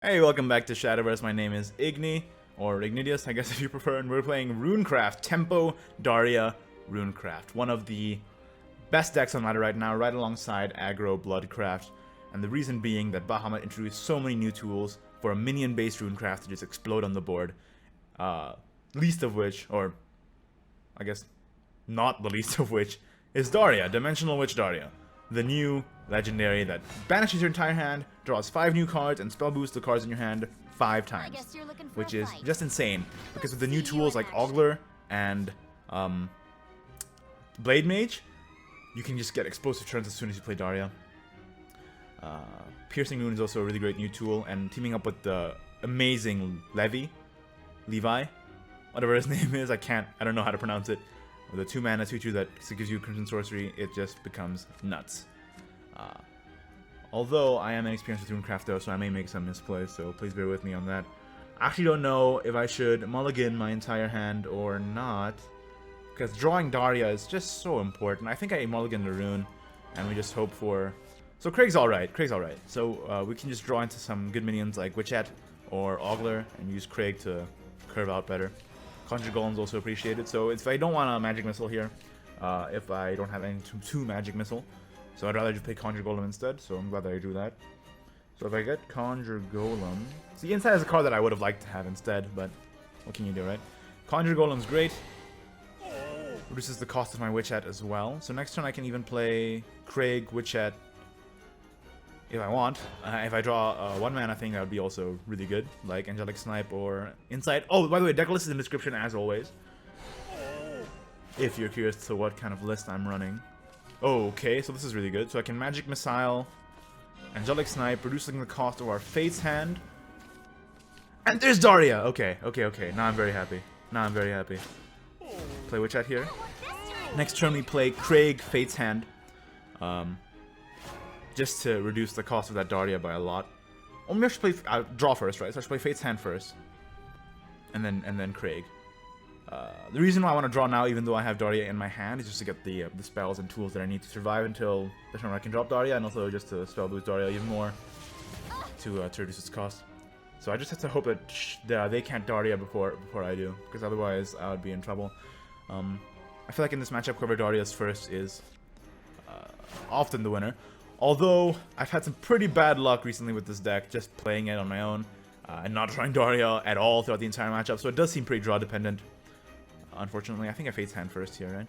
Hey, welcome back to Shadowverse. My name is or Ignideus, I guess if you prefer, and we're playing Runecraft, Tempo Daria Runecraft. One of the best decks on ladder right now, right alongside Aggro Bloodcraft. And the reason being that Bahamut introduced so many new tools for a minion-based Runecraft to just explode on the board. Least of which, or I guess not the least of which, is Daria, Dimensional Witch Daria. The new legendary that banishes your entire hand, draws 5 new cards, and spell boosts the cards in your hand 5 times. Which is just insane, because with the new tools like Ogler and Blade Mage, you can just get explosive turns as soon as you play Daria. Piercing Rune is also a really great new tool, and teaming up with the amazing Levi, whatever his name is, I don't know how to pronounce it. With a 2-mana 2/2 that gives you Crimson Sorcery, it just becomes nuts. Although I am inexperienced with Runecraft though, so I may make some misplays, so please bear with me on that. I actually don't know if I should mulligan my entire hand or not, because drawing Daria is just so important. I think I mulligan the rune, and we just hope for... So Craig's alright, So we can just draw into some good minions like Witchette or Ogler, and use Craig to curve out better. Conjure Golem's also appreciated, so if I don't want a Magic Missile here, if I don't have any two Magic Missile, so I'd rather just play Conjure Golem instead, so I'm glad that I do that. So if I get Conjure Golem... See, inside is a card that I would have liked to have instead, but what can you do, right? Conjure Golem's great. Reduces the cost of my Witchette as well. So next turn I can even play Craig, Witchette, if I want. If I draw a 1-mana thing, that would be also really good, like Angelic Snipe or Insight. Oh, by the way, deck list is in the description as always, if you're curious to what kind of list I'm running. Oh, okay, so this is really good. So I can Magic Missile, Angelic Snipe, reducing the cost of our Fate's Hand. And there's Daria! Okay. Now I'm very happy. Play Witchette here. Next turn we play Craig, Fate's Hand. Just to reduce the cost of that Daria by a lot. Or maybe I should play... draw first, right? So I should play Fate's Hand first. And then Craig. The reason why I want to draw now, even though I have Daria in my hand, is just to get the spells and tools that I need to survive until the turn where I can drop Daria, and also just to spell boost Daria even more to reduce its cost. So I just have to hope that they can't Daria before I do, because otherwise I would be in trouble. I feel like in this matchup, whoever Daria's first is often the winner. Although I've had some pretty bad luck recently with this deck, just playing it on my own and not drawing Daria at all throughout the entire matchup, so it does seem pretty draw dependent. Unfortunately, I think I Fate's Hand first here, right?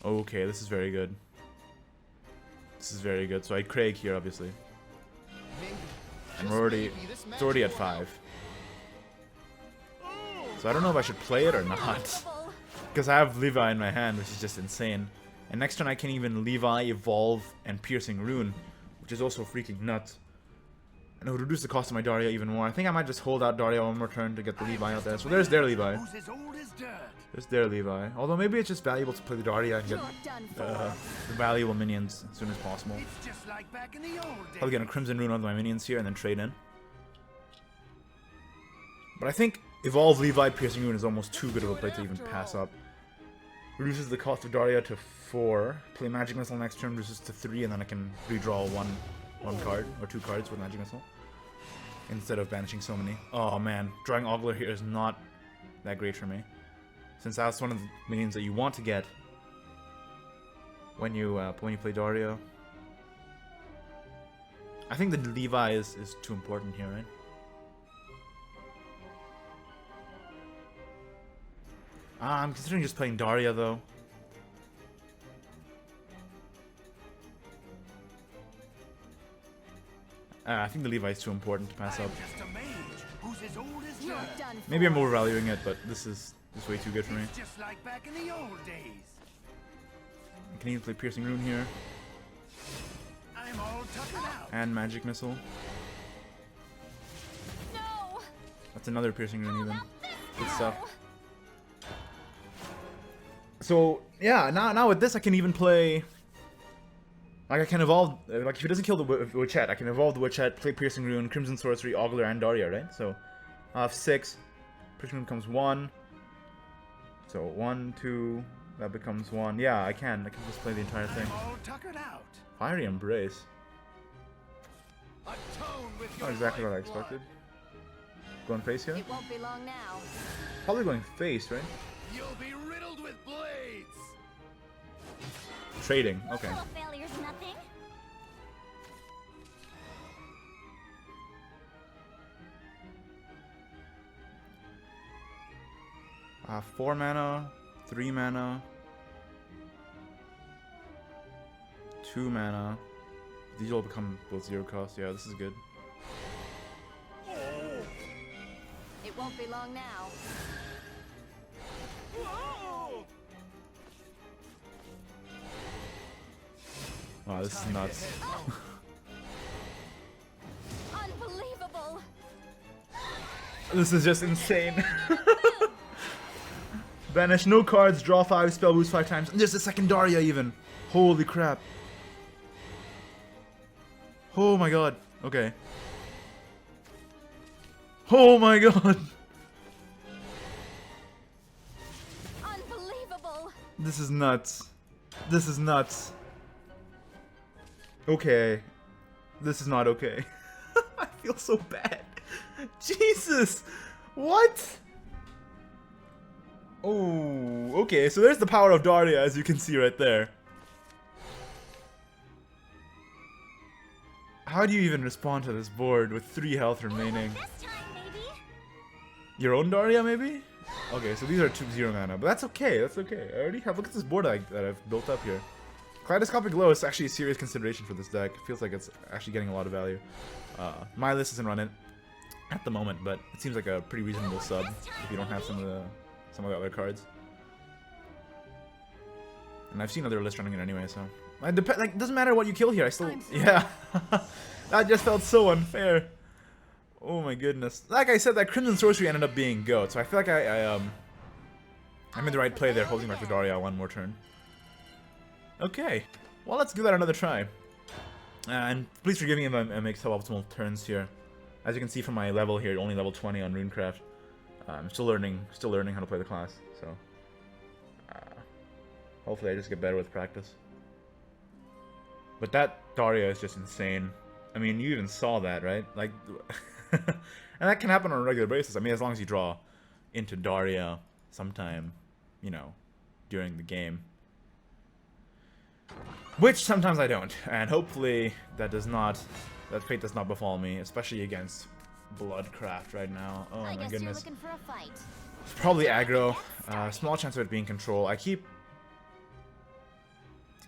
Okay, this is very good. So I Craig here, obviously. And it's already at 5. So I don't know if I should play it or not. Because I have Levi in my hand, which is just insane. And next turn I can even Levi, Evolve, and Piercing Rune, which is also freaking nuts. And it would reduce the cost of my Daria even more. I think I might just hold out Daria one more turn to get the Levi out there. So there's their Levi. There's their Levi. Although maybe it's just valuable to play the Daria and get the valuable minions as soon as possible. I'll get a Crimson Rune on my minions here and then trade in. But I think Evolve, Levi, Piercing Rune is almost too good of a play to even pass up. Reduces the cost of Daria to 4. Play Magic Missile next turn, reduces to 3, and then I can redraw one card or 2 cards with Magic Missile instead of banishing so many. Oh man, drawing Ogler here is not that great for me, since that's one of the minions that you want to get when you play Daria. I think the Levi is too important here, right? I'm considering just playing Daria though. I think the Levi is too important to pass up. Maybe I'm overvaluing it, but this is way too good for me. I can even play Piercing Rune here. And Magic Missile. That's another Piercing Rune even. Good stuff. So, yeah, now with this I can even play... Like, I can evolve... Like, if it doesn't kill the Witchette, I can evolve the Witchette, play Piercing Rune, Crimson Sorcery, Ogler, and Daria, right? So, I have 6. Piercing Rune becomes 1. So, 1, 2... That becomes 1. Yeah, I can just play the entire thing. Fiery Embrace. Not exactly what I expected. Going face here? It won't be long now. Probably going face, right? You'll be riddled with blades. Trading, okay. Little failure's nothing. 4 mana, 3 mana, 2 mana. These will become both 0 cost. Yeah, this is good. It won't be long now. Wow, this is nuts. Unbelievable. This is just insane. Banish no cards, draw 5, spell boost 5 times, and there's a second Daria even. Holy crap. Oh my god. Okay. Oh my god. Unbelievable. This is nuts. This is nuts. Okay. This is not okay. I feel so bad. Jesus. What? Oh, okay. So there's the power of Daria, as you can see right there. How do you even respond to this board with 3 health remaining? This time, maybe. Your own Daria, maybe? Okay, so these are 2-0 mana, but that's okay. That's okay. I already have. Look at this board that I've built up here. Kaleidoscopic Glow is actually a serious consideration for this deck. It feels like it's actually getting a lot of value. My list isn't running at the moment, but it seems like a pretty reasonable sub if you don't have some of the other cards. And I've seen other lists running it anyway, so like it doesn't matter what you kill here. I still that just felt so unfair. Oh my goodness. Like I said, that Crimson Sorcery ended up being GOAT, so I feel like I made the right play there, holding back to Daria one more turn. Okay, well let's give that another try. And please forgive me if I make suboptimal turns here. As you can see from my level here, only level 20 on Runecraft. I'm still learning how to play the class, so hopefully I just get better with practice. But that Daria is just insane. I mean, you even saw that, right? Like, and that can happen on a regular basis. I mean, as long as you draw into Daria sometime, you know, during the game. Which sometimes I don't, and hopefully that fate does not befall me, especially against Bloodcraft right now. Oh my goodness. You're looking for a fight. It's probably aggro. Small chance of it being control. I keep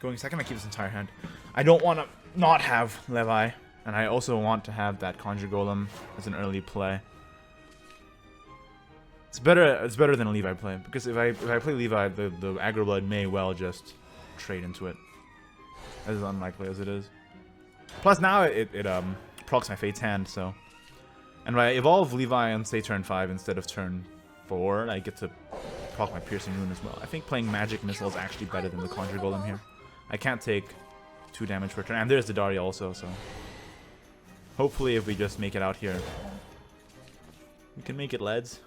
going second. I keep this entire hand. I don't want to not have Levi, and I also want to have that Conjure Golem as an early play. It's better than a Levi play, because if I play Levi, the aggro blood may well just trade into it. As unlikely as it is. Plus now it procs my Fate's Hand, so. And if I evolve Levi on say turn 5 instead of turn 4, I get to proc my Piercing Rune as well. I think playing Magic Missile is actually better than the Conjure Golem here. I can't take 2 damage per turn, and there's the Daria also, so. Hopefully if we just make it out here, we can make it leads.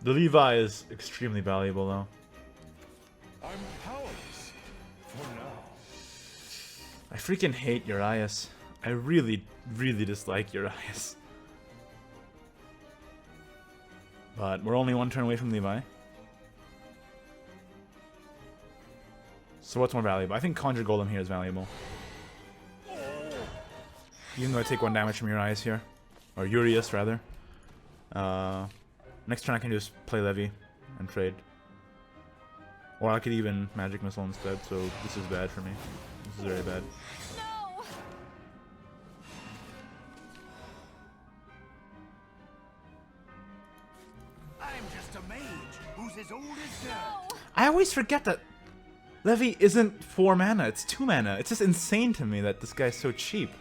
The Levi is extremely valuable though. I'm powerless for now. I freaking hate Urias. I really, really dislike Urias. But we're only 1 turn away from Levi. So what's more valuable? I think Conjure Golem here is valuable. Even though I take 1 damage from Urias here. Or Urias, rather. Next turn I can just play Levy and trade. Or I could even Magic Missile instead, so this is bad for me. This is very bad. No. I'm just a mage who's as old as dirt. No. I always forget that Levy isn't 4 mana, it's 2 mana. It's just insane to me that this guy's so cheap.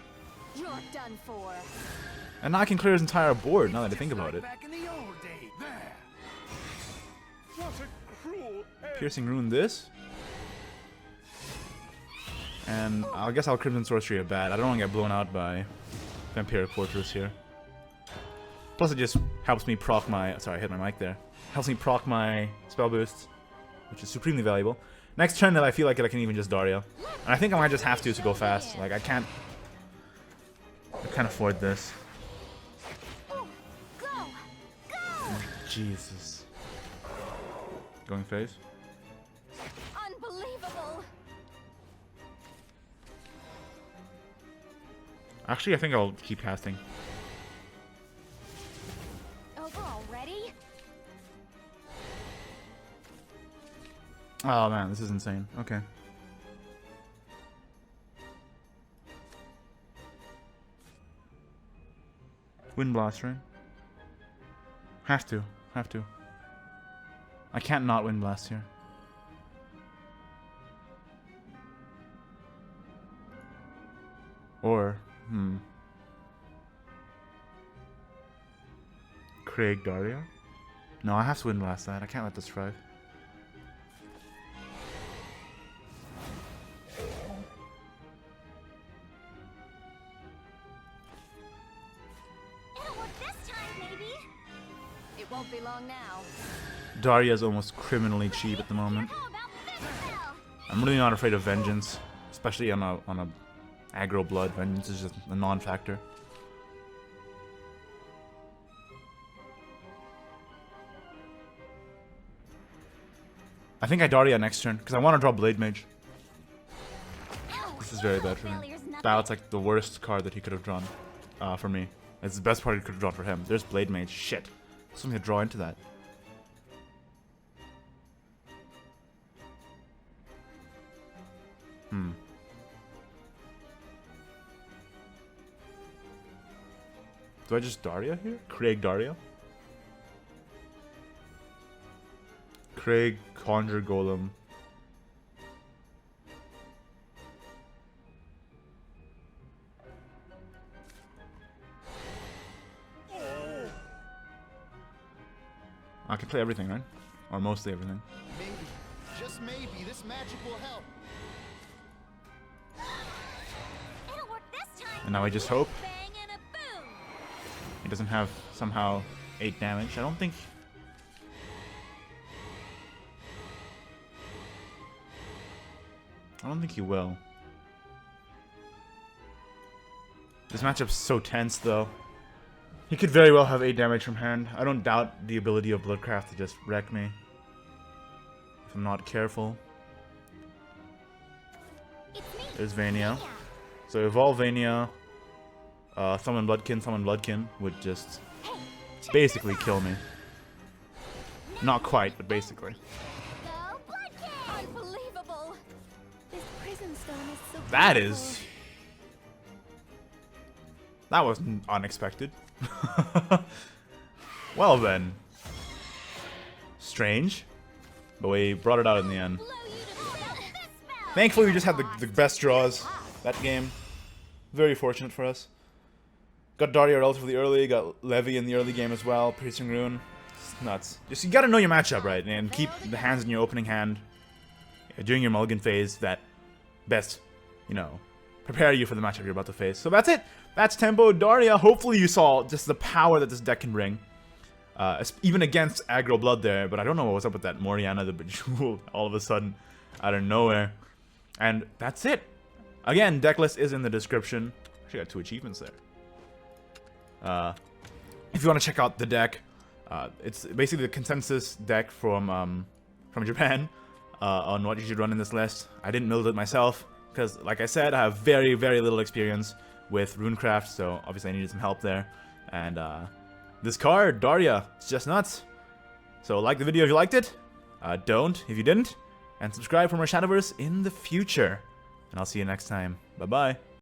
You're done for. And now I can clear his entire board, now that I think about it. Back in the old days. There. What a cruel end. Piercing Rune this. And I guess I'll Crimson Sorcery a bat. I don't want to get blown out by Vampiric Fortress here. Plus it just helps me proc my... Sorry, I hit my mic there. Helps me proc my spell boosts, which is supremely valuable. Next turn, if I feel like it, I can even just Daria. And I think I might just have to go fast. Like, I can't afford this. Go! Go! Jesus. Going phase? Unbelievable! Actually, I think I'll keep casting. Over already? Oh man, this is insane. Okay. Wind Blast, right? Have to. I can't not Wind Blast here. Or, Craig Daria? No, I have to Wind Blast that. I can't let this thrive. It'll work this time, maybe. It won't be long now. Daria is almost criminally cheap at the moment. How about this spell? I'm really not afraid of Vengeance, especially on a aggro blood. Vengeance is just a non-factor. I think I Daria next turn because I want to draw Blade Mage. This is very bad for me. That's like the worst card that he could have drawn for me. It's the best card he could have drawn for him. There's Blade Mage. Shit. Something to draw into that. Do I just Daria here? Craig Daria? Craig Conjure Golem. I can play everything, right? Or mostly everything. Maybe, just maybe, this magic will help. It'll work this time. And now I just hope Bang and a boom. he doesn't have somehow 8 damage. I don't think he will. This matchup's so tense, though. He could very well have 8 damage from hand. I don't doubt the ability of Bloodcraft to just wreck me if I'm not careful. It's me. There's Vania. So evolve Vania, summon Bloodkin would just basically kill me. Not quite, but basically. Go Bloodkin! Unbelievable. This prison stone is so That beautiful. is... That was unexpected. Well then. Strange. But we brought it out in the end. Blow you to bits. This spell. Thankfully we just had the best draws that game. Very fortunate for us. Got Daria relatively early, got Levy in the early game as well, Piercing Rune. It's nuts. Just you gotta know your matchup, right? And keep the hands in your opening hand. During your mulligan phase that best, prepare you for the matchup you're about to face. So that's it. That's Tempo Daria. Hopefully you saw just the power that this deck can bring. Even against aggro blood there, but I don't know what was up with that Moriana the Bejeweled all of a sudden out of nowhere. And that's it. Again, deck list is in the description. Actually got 2 achievements there. If you want to check out the deck, it's basically the consensus deck from Japan on what you should run in this list. I didn't build it myself because, like I said, I have very, very little experience with Runecraft, so obviously I needed some help there. And this card, Daria, it's just nuts. So like the video if you liked it, don't if you didn't, and subscribe for more Shadowverse in the future. And I'll see you next time. Bye-bye.